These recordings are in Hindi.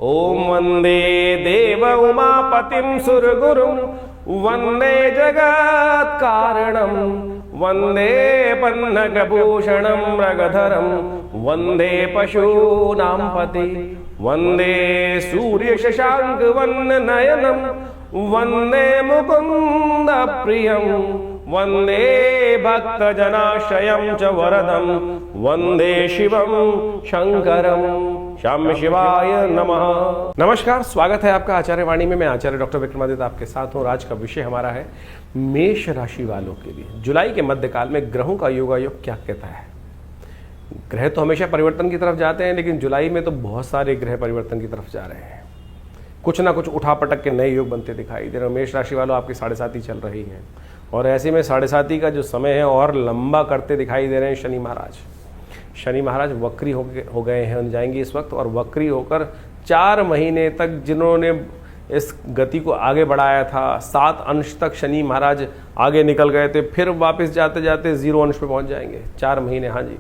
ओम वंदे देव उमापतिं सुरगुरुं वंदे जगत् कारणं वंदे पन्नगभूषणं मृगधरं वंदे पशूनां पति वंदे सूर्य शशांक वन्ननयनं वंदे मुकुंद प्रियं वंदे भक्तजनाश्रयं च वरदं वंदे शिवं शंकरं श्याम शिवाय नमः। नमस्कार, स्वागत है आपका आचार्य वाणी में। मैं आचार्य डॉक्टर विक्रमादित्य आपके साथ हूँ। आज का विषय हमारा है मेष राशि वालों के लिए जुलाई के मध्यकाल में ग्रहों का योगायोग क्या कहता है। ग्रह तो हमेशा परिवर्तन की तरफ जाते हैं, लेकिन जुलाई में तो बहुत सारे ग्रह परिवर्तन की तरफ जा रहे हैं। कुछ ना कुछ उठापटक के नए योग बनते दिखाई दे रहे हैं। मेष राशि वालों आपकी 7.5 चल रही है और ऐसे में 7.5 का जो समय है और लंबा करते दिखाई दे रहे हैं शनि महाराज। शनि महाराज वक्री हो गए हैं, जाएंगे इस वक्त, और वक्री होकर 4 महीने तक जिन्होंने इस गति को आगे बढ़ाया था, 7 अंश तक शनि महाराज आगे निकल गए थे, फिर वापस जाते जाते 0 अंश पे पहुंच जाएंगे 4 महीने। हाँ जी,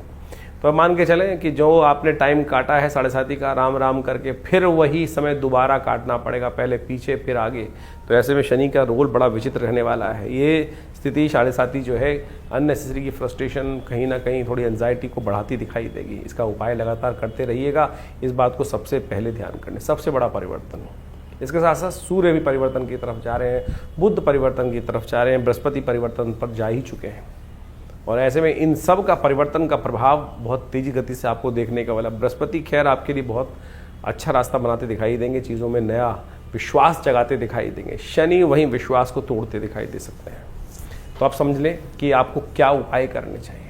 तो मान के चलें कि जो आपने टाइम काटा है 7.5 का, राम राम करके फिर वही समय दोबारा काटना पड़ेगा, पहले पीछे फिर आगे। तो ऐसे में शनि का रोल बड़ा विचित्र रहने वाला है। ये स्थिति 7.5 जो है अननेसेसरी की फ्रस्ट्रेशन, कहीं ना कहीं थोड़ी एंजाइटी को बढ़ाती दिखाई देगी। इसका उपाय लगातार करते रहिएगा। इस बात को सबसे पहले ध्यान करने, सबसे बड़ा परिवर्तन। इसके साथ साथ सूर्य भी परिवर्तन की तरफ जा रहे हैं, बुध परिवर्तन की तरफ जा रहे हैं, बृहस्पति परिवर्तन पर जा ही चुके हैं। और ऐसे में इन सब का परिवर्तन का प्रभाव बहुत तेजी गति से आपको देखने का वाला। बृहस्पति खैर आपके लिए बहुत अच्छा रास्ता बनाते दिखाई देंगे, चीज़ों में नया विश्वास जगाते दिखाई देंगे। शनि वहीं विश्वास को तोड़ते दिखाई दे सकते हैं। तो आप समझ लें कि आपको क्या उपाय करने चाहिए।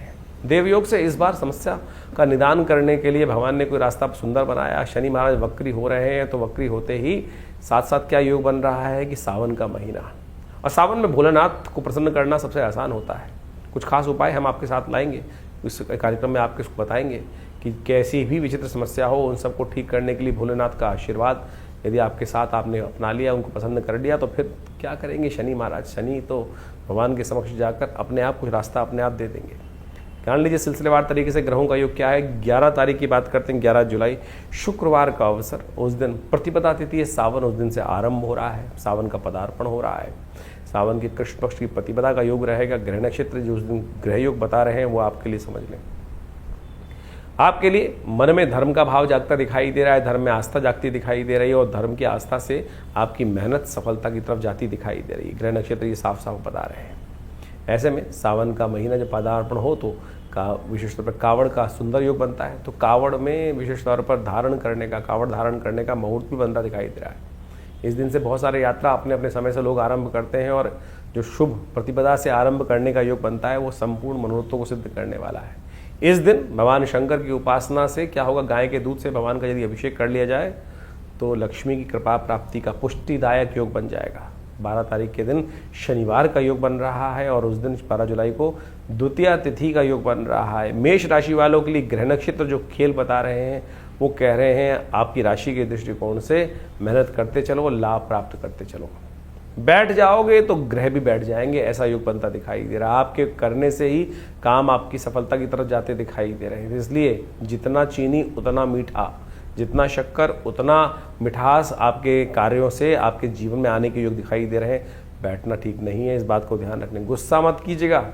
देवयोग से इस बार समस्या का निदान करने के लिए भगवान ने कोई रास्ता सुंदर बनाया। शनि महाराज वक्री हो रहे हैं, तो वक्री होते ही साथ साथ क्या योग बन रहा है कि सावन का महीना, और सावन में भोलेनाथ को प्रसन्न करना सबसे आसान होता है। कुछ खास उपाय हम आपके साथ लाएंगे, इस कार्यक्रम में आपके बताएंगे कि कैसी भी विचित्र समस्या हो उन सबको ठीक करने के लिए भोलेनाथ का आशीर्वाद यदि आपके साथ आपने अपना लिया, उनको पसंद कर लिया, तो फिर क्या करेंगे शनि महाराज। शनि तो भगवान के समक्ष जाकर अपने आप कुछ रास्ता अपने आप दे देंगे। जान लीजिए सिलसिलेवार तरीके से ग्रहों का योग क्या है। 11 तारीख की बात करते हैं, 11 जुलाई शुक्रवार का अवसर। उस दिन प्रतिपदा तिथि है, सावन उस दिन से आरंभ हो रहा है, सावन का पदार्पण हो रहा है। सावन के कृष्ण पक्ष की प्रतिपदा का योग रहेगा। ग्रह नक्षत्र जो उस दिन ग्रह योग बता रहे हैं वो आपके लिए समझ लें। आपके लिए मन में धर्म का भाव जागता दिखाई दे रहा है, धर्म में आस्था जागती दिखाई दे रही है, और धर्म की आस्था से आपकी मेहनत सफलता की तरफ जाती दिखाई दे रही है। ग्रह नक्षत्र ये साफ साफ बता रहे हैं। ऐसे में सावन का महीना जब पदार्पण हो तो विशेष तौर पर कावड़ का सुंदर योग बनता है। तो कावड़ में विशेष तौर पर कावड़ धारण करने का मुहूर्त भी बनता दिखाई दे रहा है। इस दिन से बहुत सारे यात्रा अपने अपने समय से लोग आरंभ करते हैं, और जो शुभ प्रतिपदा से आरंभ करने का योग बनता है वो संपूर्ण मनोरथों को सिद्ध करने वाला है। इस दिन भगवान शंकर की उपासना से क्या होगा, गाय के दूध से भगवान का यदि अभिषेक कर लिया जाए तो लक्ष्मी की कृपा प्राप्ति का पुष्टिदायक योग बन जाएगा। 12 तारीख के दिन शनिवार का योग बन रहा है, और उस दिन 12 जुलाई को द्वितीया तिथि का योग बन रहा है। मेष राशि वालों के लिए ग्रह नक्षत्र जो खेल बता रहे हैं वो कह रहे हैं आपकी राशि के दृष्टिकोण से मेहनत करते चलो, लाभ प्राप्त करते चलो। बैठ जाओगे तो ग्रह भी बैठ जाएंगे, ऐसा योग बनता दिखाई दे रहा है। आपके करने से ही काम आपकी सफलता की तरफ जाते दिखाई दे रहे हैं। इसलिए जितना चीनी उतना मीठा, जितना शक्कर उतना मिठास आपके कार्यों से आपके जीवन में आने के योग दिखाई दे रहे हैं। बैठना ठीक नहीं है, इस बात को ध्यान रखने। गुस्सा मत कीजिएगा।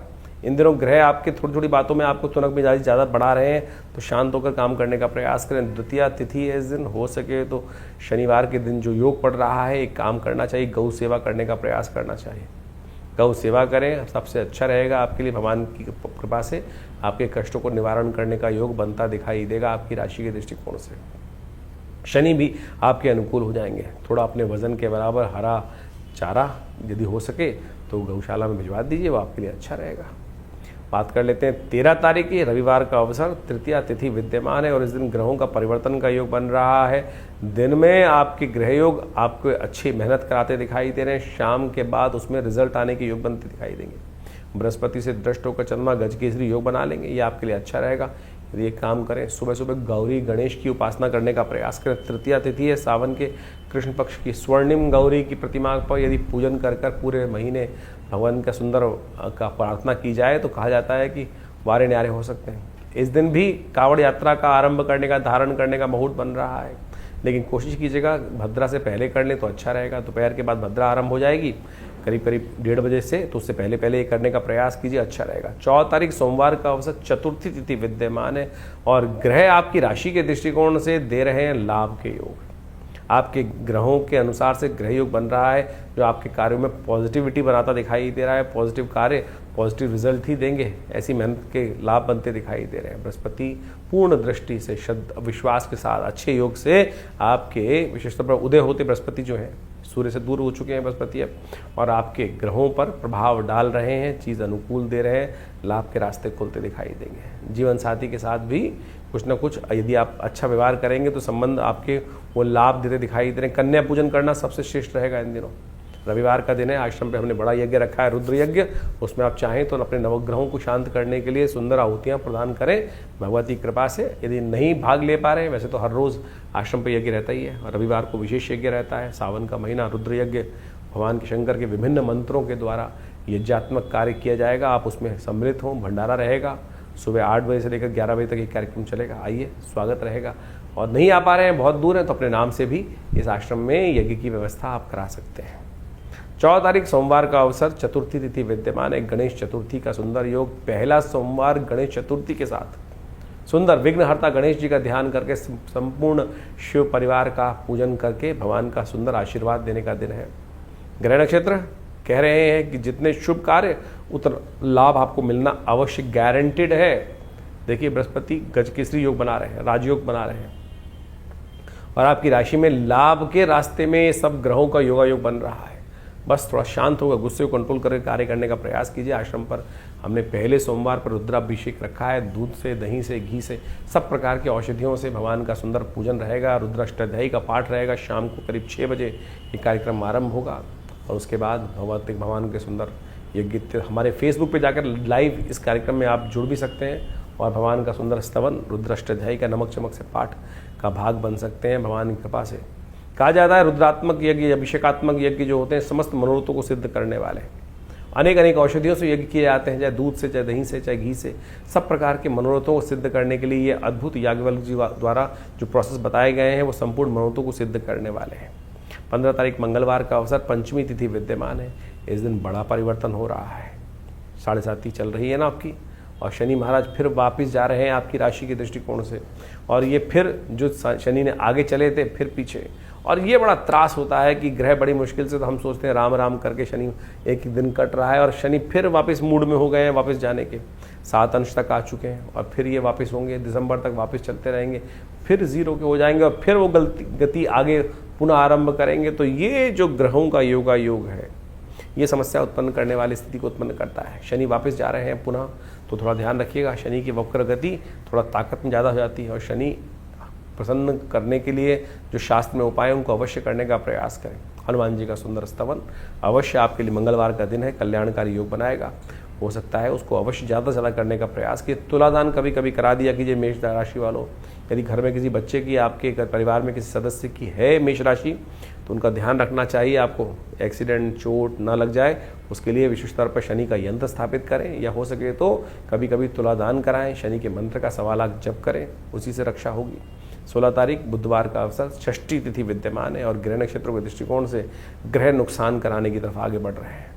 इन दिनों ग्रह आपके थोड़ी थोड़ी बातों में आपको तुनक मिजाजी ज़्यादा बढ़ा रहे हैं, तो शांत होकर काम करने का प्रयास करें। द्वितीया तिथि है इस दिन, हो सके तो शनिवार के दिन जो योग पड़ रहा है एक काम करना चाहिए, गौ सेवा करने का प्रयास करना चाहिए। गौ सेवा करें, सबसे अच्छा रहेगा आपके लिए। भगवान की कृपा से आपके कष्टों को निवारण करने का योग बनता दिखाई देगा आपकी राशि के दृष्टिकोण से। शनि भी आपके अनुकूल हो जाएंगे। थोड़ा अपने वजन के बराबर हरा चारा यदि हो सके तो गौशाला में भिजवा दीजिए, वो आपके लिए अच्छा रहेगा। बात कर लेते हैं 13 तारीख की, रविवार का अवसर। तृतीया तिथि विद्यमान है और इस दिन ग्रहों का परिवर्तन का योग बन रहा है। दिन में आपके ग्रह योग आपको अच्छी मेहनत कराते दिखाई दे रहे हैं, शाम के बाद उसमें रिजल्ट आने के योग बनते दिखाई देंगे। बृहस्पति से दृष्ट होकर चंद्रमा गज केसरी योग बना लेंगे, ये आपके लिए अच्छा रहेगा। यदि एक काम करें, सुबह सुबह गौरी गणेश की उपासना करने का प्रयास करें। तृतीया तिथि है, सावन के कृष्ण पक्ष की स्वर्णिम गौरी की प्रतिमा पर यदि पूजन कर पूरे महीने भगवान का सुंदर का प्रार्थना की जाए तो कहा जाता है कि वारे न्यारे हो सकते हैं। इस दिन भी कावड़ यात्रा का आरंभ करने का, धारण करने का मुहूर्त बन रहा है। लेकिन कोशिश कीजिएगा भद्रा से पहले कर लें तो अच्छा रहेगा। दोपहर के बाद भद्रा आरंभ हो जाएगी करीब करीब 1:30 बजे से, तो उससे पहले पहले ये करने का प्रयास कीजिए, अच्छा रहेगा। 14 तारीख सोमवार का अवसर चतुर्थी तिथि विद्यमान है और ग्रह आपकी राशि के दृष्टिकोण से दे रहे हैं लाभ के योग। आपके ग्रहों के अनुसार से ग्रह योग बन रहा है जो आपके कार्यों में पॉजिटिविटी बनाता दिखाई दे रहा है। पॉजिटिव कार्य पॉजिटिव रिजल्ट ही देंगे, ऐसी मेहनत के लाभ बनते दिखाई दे रहे हैं। बृहस्पति पूर्ण दृष्टि से श्रद्धा विश्वास के साथ अच्छे योग से आपके विशेषतः पर उदय होते बृहस्पति जो हैं, सूर्य से दूर हो चुके हैं बृहस्पति अब, और आपके ग्रहों पर प्रभाव डाल रहे हैं, चीज़ अनुकूल दे रहे हैं, लाभ के रास्ते खुलते दिखाई देंगे। जीवन साथी के साथ भी कुछ ना कुछ यदि आप अच्छा व्यवहार करेंगे तो संबंध आपके वो लाभ देते दिखाई दे रहे हैं। कन्या पूजन करना सबसे श्रेष्ठ रहेगा इन दिनों। रविवार का दिन है, आश्रम पे हमने बड़ा यज्ञ रखा है, रुद्र यज्ञ। उसमें आप चाहें तो अपने नवग्रहों को शांत करने के लिए सुंदर आहुतियाँ प्रदान करें भगवती कृपा से। यदि नहीं भाग ले पा रहे हैं, वैसे तो हर रोज़ आश्रम पे यज्ञ रहता ही है और रविवार को विशेष यज्ञ रहता है। सावन का महीना रुद्र यज्ञ, भगवान के शंकर के विभिन्न मंत्रों के द्वारा यज्ञात्मक कार्य किया जाएगा। आप उसमें सम्मिलित हों, भंडारा रहेगा। सुबह 8 बजे से लेकर 11 बजे तक ये कार्यक्रम चलेगा। आइए, स्वागत रहेगा। और नहीं आ पा रहे हैं, बहुत दूर हैं, तो अपने नाम से भी इस आश्रम में यज्ञ की व्यवस्था आप करा सकते हैं। 14 तारीख सोमवार का अवसर चतुर्थी तिथि विद्यमान है। गणेश चतुर्थी का सुंदर योग, पहला सोमवार गणेश चतुर्थी के साथ सुंदर विघ्नहर्ता गणेश जी का ध्यान करके संपूर्ण शिव परिवार का पूजन करके भगवान का सुंदर आशीर्वाद देने का दिन है। ग्रह नक्षत्र कह रहे हैं कि जितने शुभ कार्य उतना लाभ आपको मिलना अवश्य गारंटेड है। देखिए, बृहस्पति गजकेसरी योग बना रहे हैं, राजयोग बना रहे हैं और आपकी राशि में लाभ के रास्ते में सब ग्रहों का योगायोग बन रहा है। बस थोड़ा शांत होकर गुस्से को कंट्रोल करके कार्य करने का प्रयास कीजिए। आश्रम पर हमने पहले सोमवार पर रुद्राभिषेक रखा है। दूध से, दही से, घी से, सब प्रकार की औषधियों से भगवान का सुंदर पूजन रहेगा। रुद्राष्टध्यायी का पाठ रहेगा। शाम को करीब 6 बजे ये कार्यक्रम आरंभ होगा और उसके बाद भगवान के सुंदर यज्ञ हमारे फेसबुक पे जाकर लाइव इस कार्यक्रम में आप जुड़ भी सकते हैं और भगवान का सुंदर स्तवन रुद्राष्टध्यायी का नमक चमक से पाठ का भाग बन सकते हैं। भगवान की कृपा से कहा जाता है रुद्रात्मक यज्ञ, अभिषेकात्मक यज्ञ जो होते हैं समस्त मनोरथों को सिद्ध करने वाले। अनेक अनेक औषधियों से यज्ञ किए जाते हैं, चाहे दूध से, चाहे दही से, चाहे घी से। सब प्रकार के मनोरथों को सिद्ध करने के लिए ये अद्भुत याज्ञवल्क्य जी द्वारा जो प्रोसेस बताए गए हैं वो संपूर्ण मनोरथों को सिद्ध करने वाले हैं। 15 तारीख मंगलवार का अवसर पंचमी तिथि विद्यमान है। इस दिन बड़ा परिवर्तन हो रहा है। 7.5 चल रही है ना आपकी, और शनि महाराज फिर वापस जा रहे हैं आपकी राशि के दृष्टिकोण से। और ये फिर जो शनि ने आगे चले थे फिर पीछे, और ये बड़ा त्रास होता है कि ग्रह बड़ी मुश्किल से, तो हम सोचते हैं राम राम करके शनि एक ही दिन कट रहा है और शनि फिर वापस मूड में हो गए हैं वापस जाने के। 7 अंश तक आ चुके हैं और फिर ये वापस होंगे, दिसंबर तक वापस चलते रहेंगे, फिर 0 के हो जाएंगे और फिर वो गति आगे पुनः आरंभ करेंगे। तो ये जो ग्रहों का योग है ये समस्या उत्पन्न करने वाली स्थिति को उत्पन्न करता है। शनि वापस जा रहे हैं पुनः, तो थोड़ा ध्यान रखिएगा। शनि की वक्र गति थोड़ा ताकत में ज़्यादा हो जाती है और शनि प्रसन्न करने के लिए जो शास्त्र में उपाय उनको अवश्य करने का प्रयास करें। हनुमान जी का सुंदर स्तवन अवश्य आपके लिए मंगलवार का दिन है, कल्याणकारी योग बनाएगा। हो सकता है उसको अवश्य ज़्यादा से ज़्यादा करने का प्रयास किए। तुलादान कभी कभी करा दिया कीजिए मेष राशि वालों। यदि घर में किसी बच्चे की, आपके परिवार में किसी सदस्य की है मेष राशि, तो उनका ध्यान रखना चाहिए आपको, एक्सीडेंट चोट ना लग जाए। उसके लिए विशेष तौर पर शनि का यंत्र स्थापित करें या हो सके तो कभी कभी तुलादान कराएं। शनि के मंत्र का 1.25 लाख जप करें, उसी से रक्षा होगी। 16 तारीख बुधवार का अवसर षष्ठी तिथि विद्यमान है और ग्रह नक्षत्रों के दृष्टिकोण से ग्रह नुकसान कराने की तरफ आगे बढ़ रहे हैं।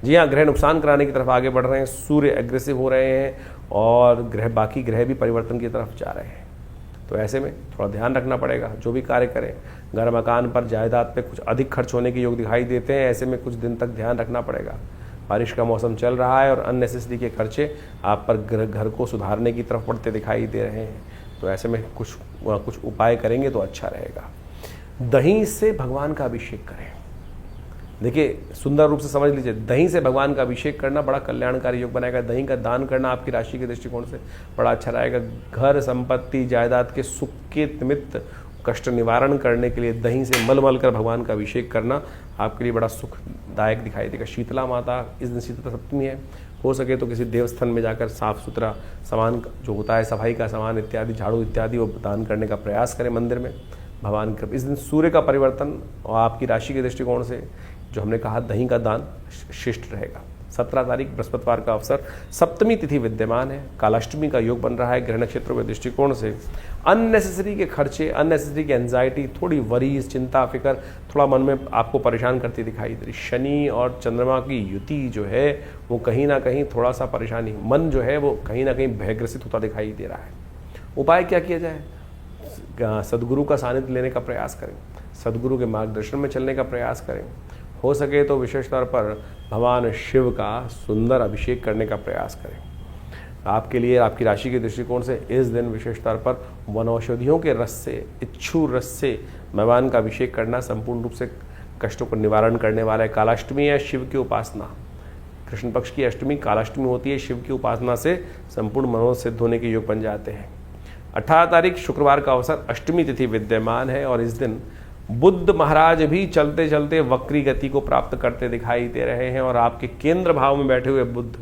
जी हाँ, ग्रह नुकसान कराने की तरफ आगे बढ़ रहे हैं। सूर्य एग्रेसिव हो रहे हैं और बाकी ग्रह भी परिवर्तन की तरफ जा रहे हैं। तो ऐसे में थोड़ा ध्यान रखना पड़ेगा। जो भी कार्य करें, घर मकान पर, जायदाद पे कुछ अधिक खर्च होने के योग दिखाई देते हैं। ऐसे में कुछ दिन तक ध्यान रखना पड़ेगा। बारिश का मौसम चल रहा है और अननेसेसरी के खर्चे आप पर घर को सुधारने की तरफ बढ़ते दिखाई दे रहे हैं। तो ऐसे में कुछ उपाय करेंगे तो अच्छा रहेगा। दही से भगवान का अभिषेक करें। देखिए, सुंदर रूप से समझ लीजिए, दही से भगवान का अभिषेक करना बड़ा कल्याणकारी योग बनाएगा। दही का दान करना आपकी राशि के दृष्टिकोण से बड़ा अच्छा रहेगा। घर, संपत्ति, जायदाद के सुख के निमित्त कष्ट निवारण करने के लिए दही से मल कर भगवान का अभिषेक करना आपके लिए बड़ा सुखदायक दिखाई देगा। शीतला माता, इस दिन शीतला सप्तमी है, हो सके तो किसी देवस्थान में जाकर साफ सुथरा सामान जो होता है, सफाई का सामान इत्यादि, झाड़ू इत्यादि, वो दान करने का प्रयास करें मंदिर में। भगवान का इस दिन सूर्य का परिवर्तन और आपकी राशि के दृष्टिकोण से जो हमने कहा दही का दान शिष्ट रहेगा। 17 तारीख बृहस्पतिवार का अवसर, सप्तमी तिथि विद्यमान है, कालाष्टमी का योग बन रहा है। ग्रह नक्षत्रों के दृष्टिकोण से अननेसेसरी के खर्चे, अननेसेसरी की एंजाइटी, थोड़ी वरीज, चिंता, फिक्र थोड़ा मन में आपको परेशान करती दिखाई दे रही। शनि और चंद्रमा की युति जो है वो कहीं ना कहीं थोड़ा सा परेशानी, मन जो है वो कहीं ना कहीं भयग्रसित होता दिखाई दे रहा है। उपाय क्या किया जाए? सदगुरु का सानिध्य लेने का प्रयास करें, सदगुरु के मार्गदर्शन में चलने का प्रयास करें। हो सके तो विशेष तौर पर भगवान शिव का सुंदर अभिषेक करने का प्रयास करें। आपके लिए, आपकी राशि के दृष्टिकोण से इस दिन विशेष तौर पर वनौषधियों के रस से, इच्छू रस से भगवान का अभिषेक करना संपूर्ण रूप से कष्टों का निवारण करने वाला है। कालाष्टमी है शिव की उपासना, कृष्ण पक्ष की अष्टमी कालाष्टमी होती है। शिव की उपासना से संपूर्ण मनोरथ सिद्ध होने के योग बन जाते हैं। 18 तारीख शुक्रवार का अवसर, अष्टमी तिथि विद्यमान है और इस दिन बुद्ध महाराज भी चलते चलते वक्री गति को प्राप्त करते दिखाई दे रहे हैं। और आपके केंद्र भाव में बैठे हुए बुद्ध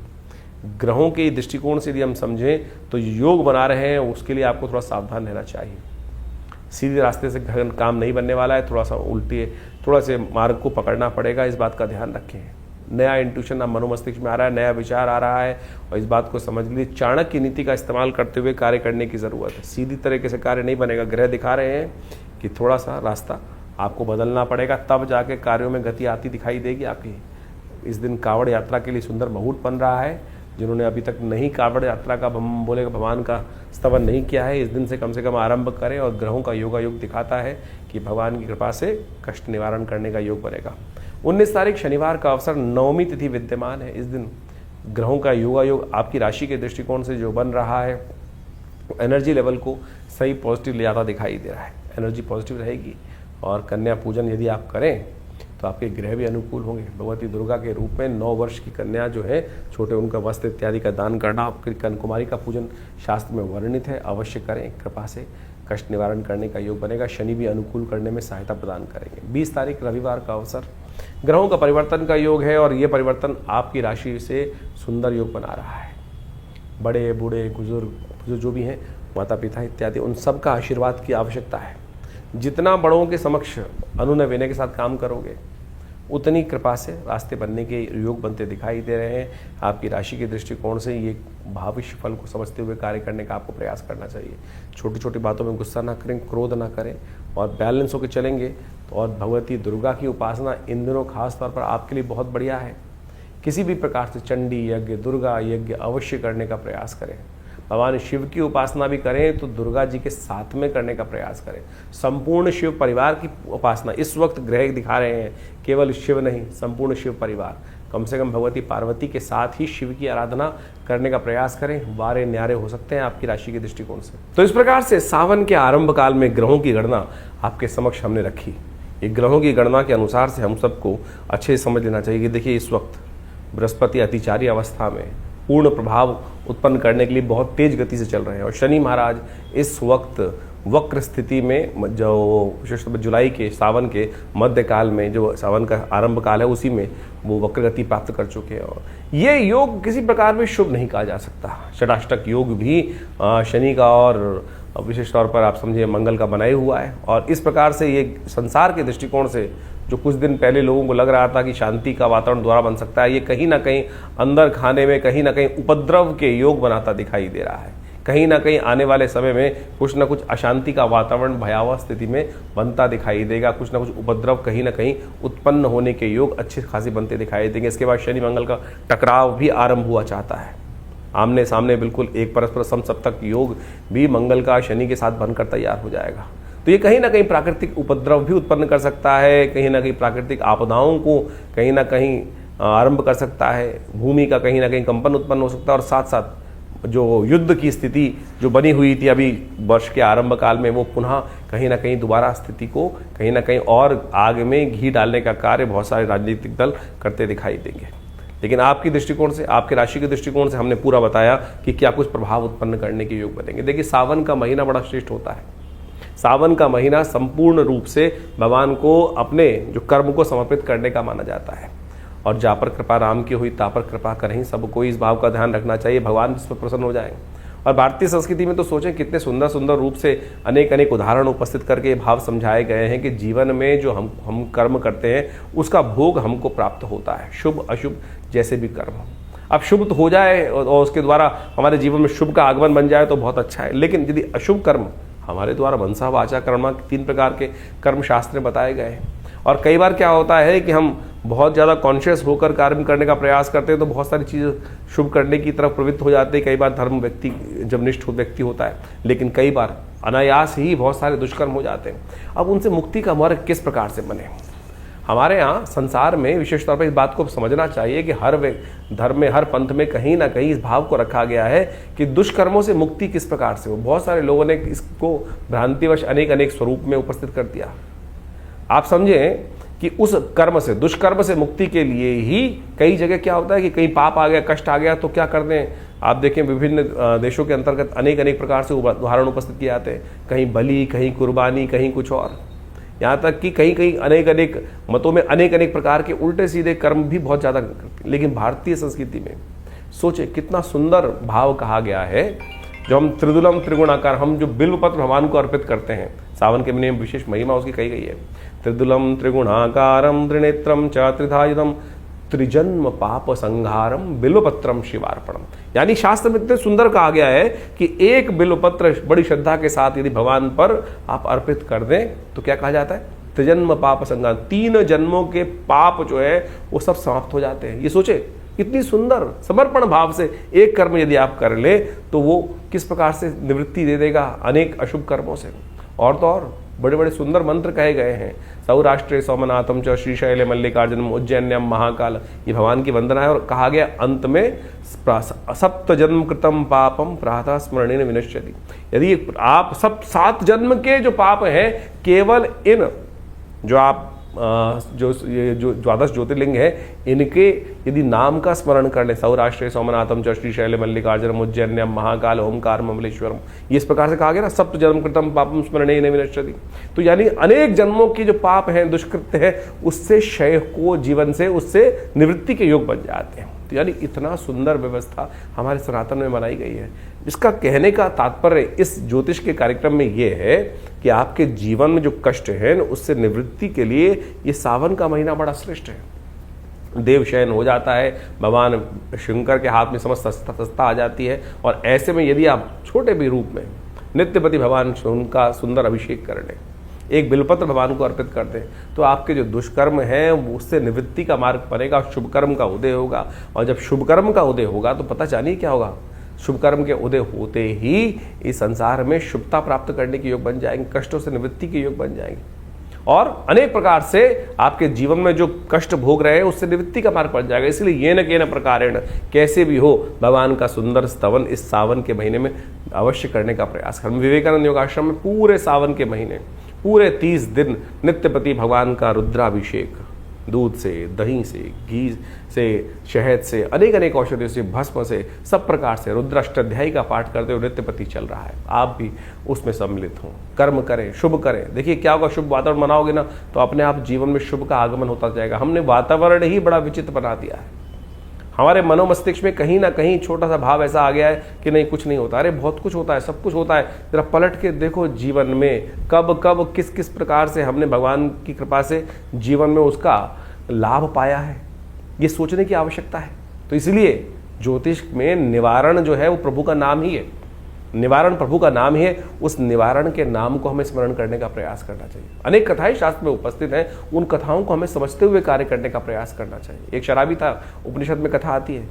ग्रहों के दृष्टिकोण से यदि हम समझें तो योग बना रहे हैं, उसके लिए आपको थोड़ा सावधान रहना चाहिए। सीधे रास्ते से काम नहीं बनने वाला है, थोड़ा सा उल्टे, थोड़ा से मार्ग को पकड़ना पड़ेगा, इस बात का ध्यान रखें। नया इंट्यूशन आप मनोमस्तिष्क में आ रहा है, नया विचार आ रहा है और इस बात को समझ लीजिए चाणक्य नीति का इस्तेमाल करते हुए कार्य करने की ज़रूरत है। सीधी तरीके से कार्य नहीं बनेगा। ग्रह दिखा रहे हैं कि थोड़ा सा रास्ता आपको बदलना पड़ेगा, तब जाके कार्यों में गति आती दिखाई देगी आपकी। इस दिन कावड़ यात्रा के लिए सुंदर मुहूर्त बन रहा है। जिन्होंने अभी तक नहीं कावड़ यात्रा का बोले भगवान का स्तवन नहीं किया है, इस दिन से कम आरंभ करें। और ग्रहों का योग दिखाता है कि भगवान की कृपा से कष्ट निवारण करने का योग बनेगा। 19 तारीख शनिवार का अवसर, नवमी तिथि विद्यमान है। इस दिन ग्रहों का योग आपकी राशि के दृष्टिकोण से जो बन रहा है, एनर्जी लेवल को सही पॉजिटिव ले आता दिखाई दे रहा है। एनर्जी पॉजिटिव रहेगी और कन्या पूजन यदि आप करें तो आपके ग्रह भी अनुकूल होंगे। भगवती दुर्गा के रूप में 9 वर्ष की कन्या जो है, छोटे उनका वस्त्र इत्यादि का दान करना, आपकी कन्याकुमारी का पूजन शास्त्र में वर्णित है, अवश्य करें। कृपा से कष्ट निवारण करने का योग बनेगा। शनि भी अनुकूल करने में सहायता प्रदान करेंगे। 20 तारीख रविवार का अवसर, ग्रहों का परिवर्तन का योग है और ये परिवर्तन आपकी राशि से सुंदर योग बना रहा है। बड़े बूढ़े बुजुर्ग जो भी हैं, माता पिता इत्यादि, उन सब का आशीर्वाद की आवश्यकता है। जितना बड़ों के समक्ष अनुनय विनय के साथ काम करोगे, उतनी कृपा से रास्ते बनने के योग बनते दिखाई दे रहे हैं। आपकी राशि के दृष्टिकोण से ये भविष्य फल को समझते हुए कार्य करने का आपको प्रयास करना चाहिए। छोटी छोटी बातों में गुस्सा ना करें, क्रोध ना करें और बैलेंस होकर चलेंगे तो। और भगवती दुर्गा की उपासना इन दिनों खास तौर पर आपके लिए बहुत बढ़िया है। किसी भी प्रकार से चंडी यज्ञ, दुर्गा यज्ञ अवश्य करने का प्रयास करें। भगवान शिव की उपासना भी करें तो दुर्गा जी के साथ में करने का प्रयास करें। संपूर्ण शिव परिवार की उपासना इस वक्त ग्रह दिखा रहे हैं, केवल शिव नहीं, संपूर्ण शिव परिवार, कम से कम भगवती पार्वती के साथ ही शिव की आराधना करने का प्रयास करें। वारे न्यारे हो सकते हैं आपकी राशि के दृष्टिकोण से। तो इस प्रकार से सावन के आरंभ काल में ग्रहों की गणना आपके समक्ष हमने रखी। ये ग्रहों की गणना के अनुसार से हम सबको अच्छे से समझ लेना चाहिए कि देखिए, इस वक्त बृहस्पति अतिचारी अवस्था में पूर्ण प्रभाव उत्पन्न करने के लिए बहुत तेज गति से चल रहे हैं और शनि महाराज इस वक्त वक्र स्थिति में, जो विशेषतः जुलाई के सावन के मध्य काल में, जो सावन का आरंभ काल है, उसी में वो वक्र गति प्राप्त कर चुके हैं। और ये योग किसी प्रकार में शुभ नहीं कहा जा सकता। षडाष्टक योग भी शनि का और विशेष तौर पर आप समझिए मंगल का बनाया हुआ है। और इस प्रकार से ये संसार के दृष्टिकोण से जो कुछ दिन पहले लोगों को लग रहा था कि शांति का वातावरण द्वारा बन सकता है, ये कहीं ना कहीं अंदर खाने में कहीं ना कहीं उपद्रव के योग बनाता दिखाई दे रहा है। कहीं ना कहीं आने वाले समय में कुछ ना कुछ अशांति का वातावरण भयावह स्थिति में बनता दिखाई देगा। कुछ ना कुछ उपद्रव कहीं ना कहीं उत्पन्न होने के योग अच्छे खासी बनते दिखाई देंगे। इसके बाद शनि मंगल का टकराव भी आरंभ हुआ चाहता है। आमने सामने बिल्कुल एक परस्पर समसप्तक योग भी मंगल का शनि के साथ बनकर तैयार हो जाएगा। तो ये कहीं ना कहीं प्राकृतिक उपद्रव भी उत्पन्न कर सकता है, कहीं ना कहीं प्राकृतिक आपदाओं को कहीं ना कहीं आरंभ कर सकता है। भूमि का कहीं ना कहीं कंपन उत्पन्न हो सकता है और साथ साथ जो युद्ध की स्थिति जो बनी हुई थी अभी वर्ष के आरंभ काल में, वो पुनः कहीं ना कहीं दोबारा स्थिति को कहीं ना कहीं और आग में घी डालने का कार्य बहुत सारे राजनीतिक दल करते दिखाई देंगे। लेकिन आपकी दृष्टिकोण से, आपके राशि के दृष्टिकोण से हमने पूरा बताया कि क्या कुछ प्रभाव उत्पन्न करने के योग बनेंगे। देखिए, सावन का महीना बड़ा श्रेष्ठ होता है। सावन का महीना संपूर्ण रूप से भगवान को अपने जो कर्म को समर्पित करने का माना जाता है। और जा पर कृपा राम की हुई ता पर कृपा करें, सबको इस भाव का ध्यान रखना चाहिए। भगवान इस पर प्रसन्न हो जाएंगे और भारतीय संस्कृति में तो सोचें कितने सुंदर सुंदर रूप से अनेक अनेक उदाहरण उपस्थित करके ये भाव समझाए गए हैं कि जीवन में जो हम कर्म करते हैं उसका भोग हमको प्राप्त होता है, शुभ अशुभ जैसे भी कर्म। अब शुभ तो हो जाए और उसके द्वारा हमारे जीवन में शुभ का आगमन बन जाए तो बहुत अच्छा है, लेकिन यदि अशुभ कर्म हमारे द्वारा मनसा वाचा कर्म 3 प्रकार के कर्म शास्त्र में बताए गए हैं। और कई बार क्या होता है कि हम बहुत ज़्यादा कॉन्शियस होकर कार्य करने का प्रयास करते हैं तो बहुत सारी चीज़ें शुभ करने की तरफ प्रवृत्त हो जाते हैं। कई बार धर्म व्यक्ति जब निष्ठ व्यक्ति होता है, लेकिन कई बार अनायास ही बहुत सारे दुष्कर्म हो जाते हैं। अब उनसे मुक्ति का मार्ग किस प्रकार से बने? हमारे यहाँ संसार में विशेष तौर पर इस बात को समझना चाहिए कि हर धर्म में, हर पंथ में कहीं ना कहीं इस भाव को रखा गया है कि दुष्कर्मों से मुक्ति किस प्रकार से हो। बहुत सारे लोगों ने इसको भ्रांतिवश अनेक अनेक स्वरूप में उपस्थित कर दिया। आप समझें कि उस कर्म से, दुष्कर्म से मुक्ति के लिए ही कई जगह क्या होता है कि कहीं पाप आ गया, कष्ट आ गया तो क्या कर दें। आप देखें विभिन्न देशों के अंतर्गत अनेक अनेक प्रकार से उदाहरण उपस्थित किए जाते हैं, कहीं बलि, कहीं कुर्बानी, कहीं कुछ और। यहाँ तक कि कहीं कहीं अनेक अनेक मतों में अनेक अनेक प्रकार के उल्टे सीधे कर्म भी बहुत ज़्यादा करते हैं। लेकिन भारतीय संस्कृति में सोचे कितना सुंदर भाव कहा गया है, जो हम त्रिदुलम त्रिगुणाकार, हम जो बिल्वपत्र भगवान को अर्पित करते हैं, सावन के महीने में विशेष महिमा उसकी कही गई है। त्रिदुलम त्रिगुणाकारम त्रिनेत्रम च त्रिधायुधम त्रिजन्म पाप संहारम बिल्वपत्रम शिवार्पणम। यानी शास्त्र में इतने सुंदर कहा गया है कि एक बिल्वपत्र बड़ी श्रद्धा के साथ यदि भगवान पर आप अर्पित कर दें तो क्या कहा जाता है? त्रिजन्म पाप संहार, 3 जन्मों के पाप जो है वो सब समाप्त हो जाते हैं। ये सोचे इतनी सुंदर समर्पण भाव से एक कर्म यदि आप कर ले तो वो किस प्रकार से निवृत्ति दे देगा अनेक अशुभ कर्मों से। और तो और बड़े बड़े सुंदर मंत्र कहे गए हैं, सौराष्ट्रे सोमनाथम च श्रीशैले मल्लिकार्जुनम उज्जैन्यम महाकाल, ये भगवान की वंदना है। और कहा गया अंत में सप्त जन्म कृतम पापम प्रातः स्मरणेन विनश्यति। यदि आप 7 जन्म के जो पाप हैं केवल इन जो आप जो द्वादश ज्योतिर्लिंग है इनके यदि नाम का स्मरण कर ले, सौराष्ट्रे सोमनाथम च श्रीशैले मल्लिकार्जुनम उज्जैन्यम महाकाल ओमकार ममलेश्वरम, ये इस प्रकार से कहा गया ना, सप्त जन्म कृतम पापम स्मरणेन विनश्यति। तो यानी अनेक जन्मों की जो पाप हैं, दुष्कृत्य है, उससे क्षय को जीवन से उससे निवृत्ति के योग बन जाते हैं। तो यानी इतना सुंदर व्यवस्था हमारे सनातन में बनाई गई है। इसका कहने का तात्पर्य इस ज्योतिष के कार्यक्रम में ये है कि आपके जीवन में जो कष्ट है उससे निवृत्ति के लिए ये सावन का महीना बड़ा श्रेष्ठ है। देव शयन हो जाता है, भगवान शंकर के हाथ में समस्त सत्ता आ जाती है। और ऐसे में यदि आप छोटे भी रूप में नित्यपति भगवान उनका सुंदर अभिषेक कर लें, एक बिल्वपत्र भगवान को अर्पित कर दें, तो आपके जो दुष्कर्म हैं उससे निवृत्ति का मार्ग बनेगा, शुभ कर्म का उदय होगा। और जब शुभ कर्म का उदय होगा तो पता जानिए क्या होगा, शुभ कर्म के उदय होते ही इस संसार में शुभता प्राप्त करने के योग बन जाएंगे, कष्टों से निवृत्ति के योग बन जाएंगे। और अनेक प्रकार से आपके जीवन में जो कष्ट भोग रहे हैं उससे निवृत्ति का मार्ग बन जाएगा। इसलिए ये न के न प्रकारेण कैसे भी हो भगवान का सुंदर स्तवन इस सावन के महीने में अवश्य करने का प्रयास करें। विवेकानंद योगाश्रम में पूरे सावन के महीने पूरे 30 दिन नित्यपति भगवान का रुद्राभिषेक, दूध से, दही से, घी से, शहद से, अनेक अनेक औषधियों से, भस्म से, सब प्रकार से रुद्राष्टाध्यायी का पाठ करते हुए नित्यपति चल रहा है। आप भी उसमें सम्मिलित हों, कर्म करें, शुभ करें। देखिए क्या होगा, शुभ वातावरण बनाओगे ना तो अपने आप जीवन में शुभ का आगमन होता जाएगा। हमने वातावरण ही बड़ा विचित्र बना दिया है। हमारे मनोमस्तिष्क में कहीं ना कहीं छोटा सा भाव ऐसा आ गया है कि नहीं कुछ नहीं होता। अरे बहुत कुछ होता है, सब कुछ होता है। जरा पलट के देखो जीवन में कब कब किस किस प्रकार से हमने भगवान की कृपा से जीवन में उसका लाभ पाया है, ये सोचने की आवश्यकता है। तो इसलिए ज्योतिष में निवारण जो है वो प्रभु का नाम ही है, निवारण प्रभु का नाम ही है। उस निवारण के नाम को हमें स्मरण करने का प्रयास करना चाहिए। अनेक कथाएं शास्त्र में उपस्थित हैं, उन कथाओं को हमें समझते हुए कार्य करने का प्रयास करना चाहिए। एक शराबी था, उपनिषद में कथा आती है,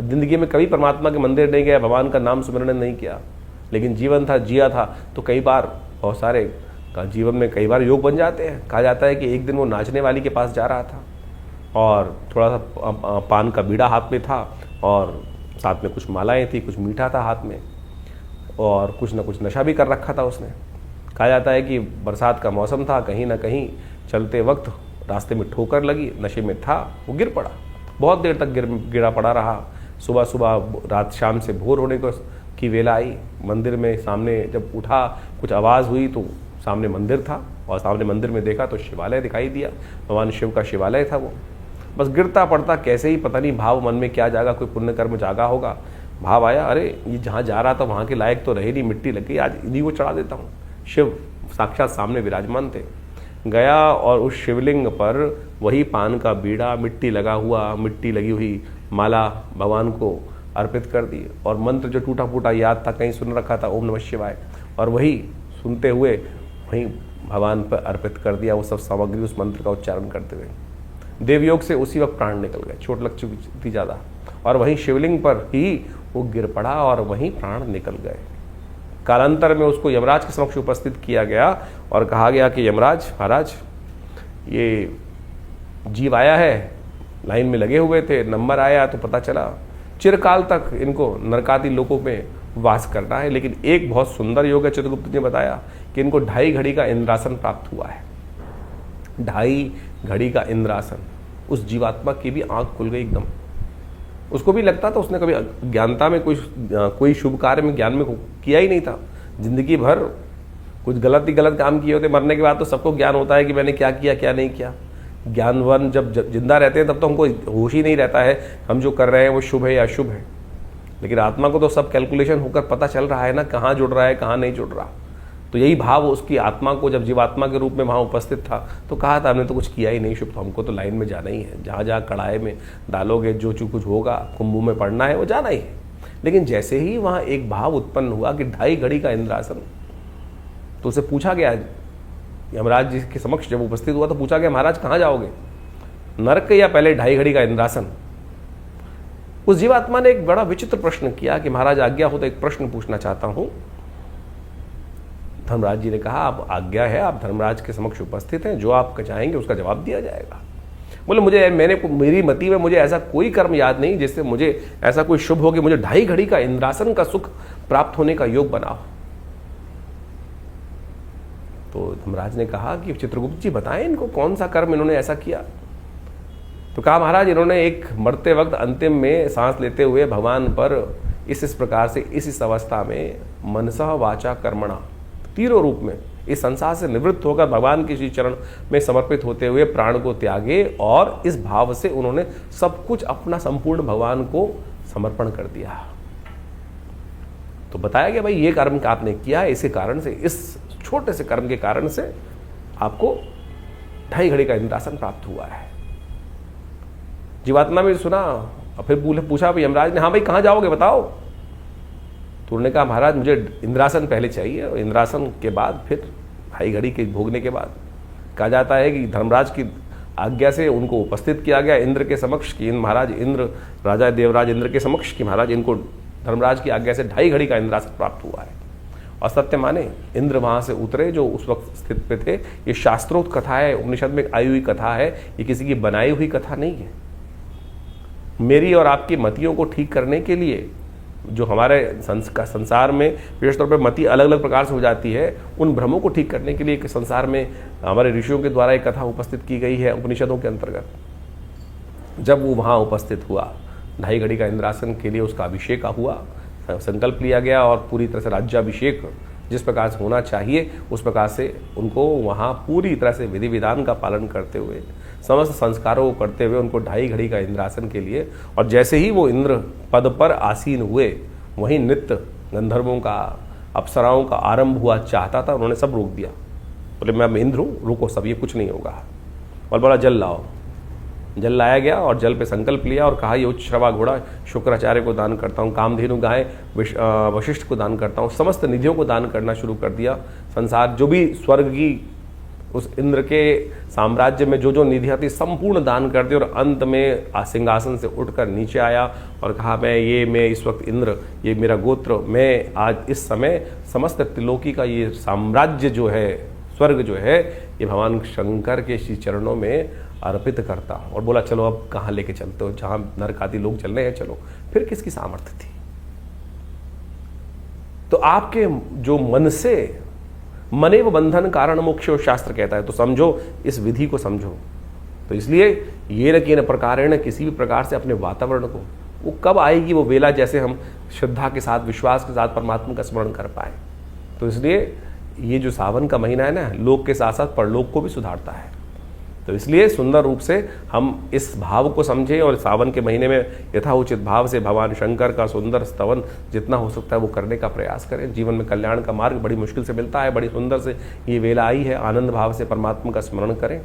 जिंदगी में कभी परमात्मा के मंदिर नहीं गया, भगवान का नाम स्मरण नहीं किया, लेकिन जीवन था, जिया था, तो कई बार बहुत सारे जीवन में कई बार योग बन जाते हैं। कहा जाता है कि एक दिन वो नाचने वाली के पास जा रहा था और थोड़ा सा पान का बीड़ा हाथ में था और साथ में कुछ मालाएं थी, कुछ मीठा था हाथ में और कुछ ना कुछ नशा भी कर रखा था उसने। कहा जाता है कि बरसात का मौसम था, कहीं ना कहीं चलते वक्त रास्ते में ठोकर लगी, नशे में था, वो गिर पड़ा, बहुत देर तक गिरा पड़ा रहा। सुबह सुबह रात शाम से भोर होने की वेला आई, मंदिर में सामने जब उठा कुछ आवाज़ हुई तो सामने मंदिर था और सामने मंदिर में देखा तो शिवालय दिखाई दिया, भगवान शिव का शिवालय था वो। बस गिरता पड़ता कैसे ही पता नहीं भाव मन में क्या जागा, कोई पुण्य कर्म जागा होगा, भाव आया, अरे ये जहाँ जा रहा था वहाँ के लायक तो रहे नहीं, मिट्टी लग गई, आज इन्हीं को चढ़ा देता हूँ। शिव साक्षात सामने विराजमान थे। गया और उस शिवलिंग पर वही पान का बीड़ा, मिट्टी लगा हुआ, मिट्टी लगी हुई माला भगवान को अर्पित कर दी, और मंत्र जो टूटा फूटा याद था, कहीं सुन रखा था, ओम नमः शिवाय, और वही सुनते हुए वहीं भगवान पर अर्पित कर दिया वो सब सामग्री, उस मंत्र का उच्चारण करते हुए। देवयोग से उसी वक्त प्राण निकल गए, चोट लग चुकी थी ज़्यादा, और वहीं शिवलिंग पर ही वो गिर पड़ा और वहीं प्राण निकल गए। कालांतर में उसको यमराज के समक्ष उपस्थित किया गया और कहा गया कि यमराज महाराज, ये जीव आया है, लाइन में लगे हुए थे, नंबर आया तो पता चला चिरकाल तक इनको नरकादि लोकों में वास करना है, लेकिन एक बहुत सुंदर योग है, चित्रगुप्त ने बताया कि इनको 2.5 घड़ी का इंद्रासन प्राप्त हुआ है। 2.5 घड़ी का इंद्रासन, उस जीवात्मा की भी आंख खुल गई एकदम। उसको भी लगता था उसने कभी ज्ञानता में कोई शुभ कार्य में ज्ञान में किया ही नहीं था, जिंदगी भर कुछ गलत काम किए होते। मरने के बाद तो सबको ज्ञान होता है कि मैंने क्या किया क्या नहीं किया। ज्ञानवान जब जिंदा रहते हैं तब तो हमको होश ही नहीं रहता है हम जो कर रहे हैं वो शुभ है या अशुभ है, लेकिन आत्मा को तो सब कैलकुलेशन होकर पता चल रहा है ना, कहाँ जुड़ रहा है कहाँ नहीं जुड़ रहा। तो यही भाव उसकी आत्मा को जब जीवात्मा के रूप में वहाँ उपस्थित था तो कहा था हमने तो कुछ किया ही नहीं शुभ, तो हमको तो लाइन में जाना ही है, जहाँ जहाँ कड़ाई में डालोगे जो कुछ होगा, कुंभों में पड़ना है वो जाना ही है। लेकिन जैसे ही वहाँ एक भाव उत्पन्न हुआ कि 2.5 घड़ी का इंद्रासन, तो उसे पूछा गया, यमराज जी के समक्ष जब उपस्थित हुआ तो पूछा गया महाराज कहाँ जाओगे, नरक या पहले 2.5 घड़ी का इंद्रासन। उस जीवात्मा ने एक बड़ा विचित्र प्रश्न किया कि महाराज आज्ञा हो तो एक प्रश्न पूछना चाहता हूं। धर्मराज जी ने कहा आप आज्ञा है, आप धर्मराज के समक्ष उपस्थित हैं, जो आप चाहेंगे उसका जवाब दिया जाएगा। बोले मेरी मति में मुझे ऐसा कोई कर्म याद नहीं जिससे मुझे ऐसा कोई शुभ हो कि मुझे 2.5 घड़ी का इंद्रासन का सुख प्राप्त होने का योग बना हो। तो धर्मराज ने कहा कि चित्रगुप्त जी बताएं इनको कौन सा कर्म इन्होंने ऐसा किया। तो कहा महाराज इन्होंने एक मरते वक्त अंतिम में सांस लेते हुए भगवान पर इस प्रकार से इस अवस्था में मनसा वाचा कर्मणा, तीनों रूप में इस संसार से निवृत्त होकर भगवान के श्री चरण में समर्पित होते हुए प्राण को त्यागे, और इस भाव से उन्होंने सब कुछ अपना संपूर्ण भगवान को समर्पण कर दिया। तो बताया गया भाई ये कर्म का आपने किया है, इसी कारण से, इस छोटे से कर्म के कारण से आपको 2.5 घड़ी का इंद्रासन प्राप्त हुआ है। जीवात्मा में सुना और फिर पूछा यमराज ने, हाँ भाई कहाँ जाओगे बताओ। तो उन्होंने कहा महाराज मुझे इंद्रासन पहले चाहिए, और इंद्रासन के बाद फिर 2.5 घड़ी के भोगने के बाद कहा जाता है कि धर्मराज की आज्ञा से उनको उपस्थित किया गया इंद्र के समक्ष कि महाराज इंद्र, राजा देवराज इंद्र के समक्ष कि महाराज इनको धर्मराज की आज्ञा से 2.5 घड़ी का इंद्रासन प्राप्त हुआ है। और सत्य माने इंद्र वहां से उतरे जो उस वक्त स्थित पे थे। ये शास्त्रोक्त कथा है, उपनिषद में आई हुई कथा है, ये किसी की बनाई हुई कथा नहीं है। मेरी और आपकी मतियों को ठीक करने के लिए, जो हमारे संसार में विशेष तौर पर मति अलग अलग प्रकार से हो जाती है, उन भ्रमों को ठीक करने के लिए संसार में हमारे ऋषियों के द्वारा एक कथा उपस्थित की गई है उपनिषदों के अंतर्गत। जब वो वहाँ उपस्थित हुआ 2.5 घड़ी का इंद्रासन के लिए, उसका अभिषेक हुआ, संकल्प लिया गया, और पूरी तरह से राज्याभिषेक जिस प्रकार से होना चाहिए उस प्रकार से उनको वहाँ पूरी तरह से विधि विधान का पालन करते हुए, समस्त संस्कारों को करते हुए उनको 2.5 घड़ी का इंद्रासन के लिए। और जैसे ही वो इंद्र पद पर आसीन हुए, वहीं नृत्य गंधर्वों का, अप्सराओं का आरंभ हुआ चाहता था, उन्होंने सब रोक दिया। बोले मैं इंद्र हूँ, रुको सब, ये कुछ नहीं होगा। और बोला जल लाओ। जल लाया गया और जल पे संकल्प लिया और कहा ये उच्च श्रवा घोड़ा शुक्राचार्य को दान करता हूँ, कामधेनु गाय वशिष्ठ को दान करता हूँ, समस्त निधियों को दान करना शुरू कर दिया। संसार जो भी स्वर्ग की उस इंद्र के साम्राज्य में जो जो निधियाँ थी संपूर्ण दान कर दी, और अंत में सिंहासन से उठकर नीचे आया और कहा मैं इस वक्त इंद्र, ये मेरा गोत्र, मैं आज इस समय समस्त त्रिलोकी का ये साम्राज्य जो है, स्वर्ग जो है, ये भगवान शंकर के श्री चरणों में अर्पित करता। और बोला चलो अब कहाँ लेके चलते हो, जहाँ नरक आदि लोग चल रहे हैं चलो। फिर किसकी सामर्थ्य थी? तो आपके जो मन से, मनेव बंधन कारण मोक्ष शास्त्र कहता है, तो समझो, इस विधि को समझो। तो इसलिए ये न कि न प्रकारेण, किसी भी प्रकार से अपने वातावरण को, वो कब आएगी वो वेला जैसे हम श्रद्धा के साथ, विश्वास के साथ परमात्मा का स्मरण कर पाए। तो इसलिए ये जो सावन का महीना है ना, लोक के साथ साथ परलोक को भी सुधारता है। तो इसलिए सुंदर रूप से हम इस भाव को समझें और सावन के महीने में यथाउचित भाव से भगवान शंकर का सुंदर स्तवन जितना हो सकता है वो करने का प्रयास करें। जीवन में कल्याण का मार्ग बड़ी मुश्किल से मिलता है, बड़ी सुंदर से ये वेला आई है। आनंद भाव से परमात्मा का स्मरण करें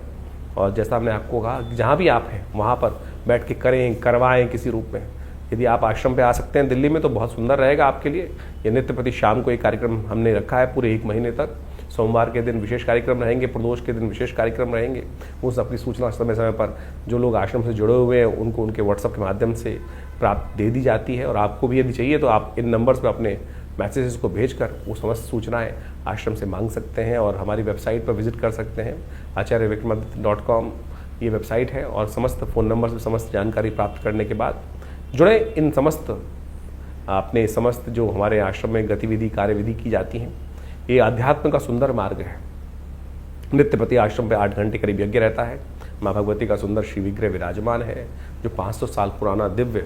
और जैसा हमने आपको कहा कि जहाँ भी आप हैं वहाँ पर बैठ के करें, करवाएं किसी रूप में। यदि आप आश्रम पे आ सकते हैं दिल्ली में तो बहुत सुंदर रहेगा आपके लिए। ये नित्य प्रति शाम को एक कार्यक्रम हमने रखा है पूरे 1 महीने तक। सोमवार के दिन विशेष कार्यक्रम रहेंगे, प्रदोष के दिन विशेष कार्यक्रम रहेंगे। उस सबकी सूचना समय समय पर जो लोग आश्रम से जुड़े हुए हैं उनको उनके व्हाट्सएप के माध्यम से प्राप्त दे दी जाती है। और आपको भी यदि चाहिए तो आप इन नंबर्स पर अपने मैसेजेस को भेजकर वो समस्त सूचनाएं आश्रम से मांग सकते हैं और हमारी वेबसाइट पर विजिट कर सकते हैं। acharyavickramaditya.com ये वेबसाइट है और समस्त फ़ोन नंबर से समस्त जानकारी प्राप्त करने के बाद जुड़े इन समस्त अपने समस्त जो हमारे आश्रम में गतिविधि कार्यविधि की जाती हैं। ये अध्यात्म का सुंदर मार्ग है। नित्य प्रति आश्रम पे 8 घंटे करीब यज्ञ रहता है। माँ भगवती का सुंदर श्री विग्रह विराजमान है जो 500 साल पुराना दिव्य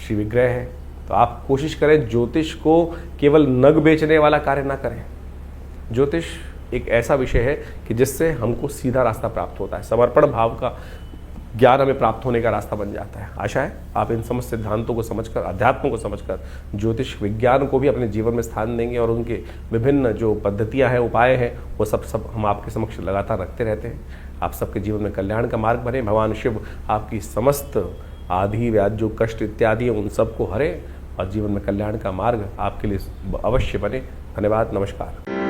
श्री विग्रह है। तो आप कोशिश करें ज्योतिष को केवल नग बेचने वाला कार्य ना करें। ज्योतिष एक ऐसा विषय है कि जिससे हमको सीधा रास्ता प्राप्त होता है, समर्पण भाव का ज्ञान हमें प्राप्त होने का रास्ता बन जाता है। आशा है आप इन समस्त सिद्धांतों को समझकर, अध्यात्म को समझकर ज्योतिष विज्ञान को भी अपने जीवन में स्थान देंगे और उनके विभिन्न जो पद्धतियां हैं, उपाय हैं, वो सब हम आपके समक्ष लगातार रखते रहते हैं। आप सबके जीवन में कल्याण का मार्ग बने। भगवान शिव आपकी समस्त आदि व्याध जो कष्ट इत्यादि हैं उन सबको हरे और जीवन में कल्याण का मार्ग आपके लिए अवश्य बने। धन्यवाद, नमस्कार।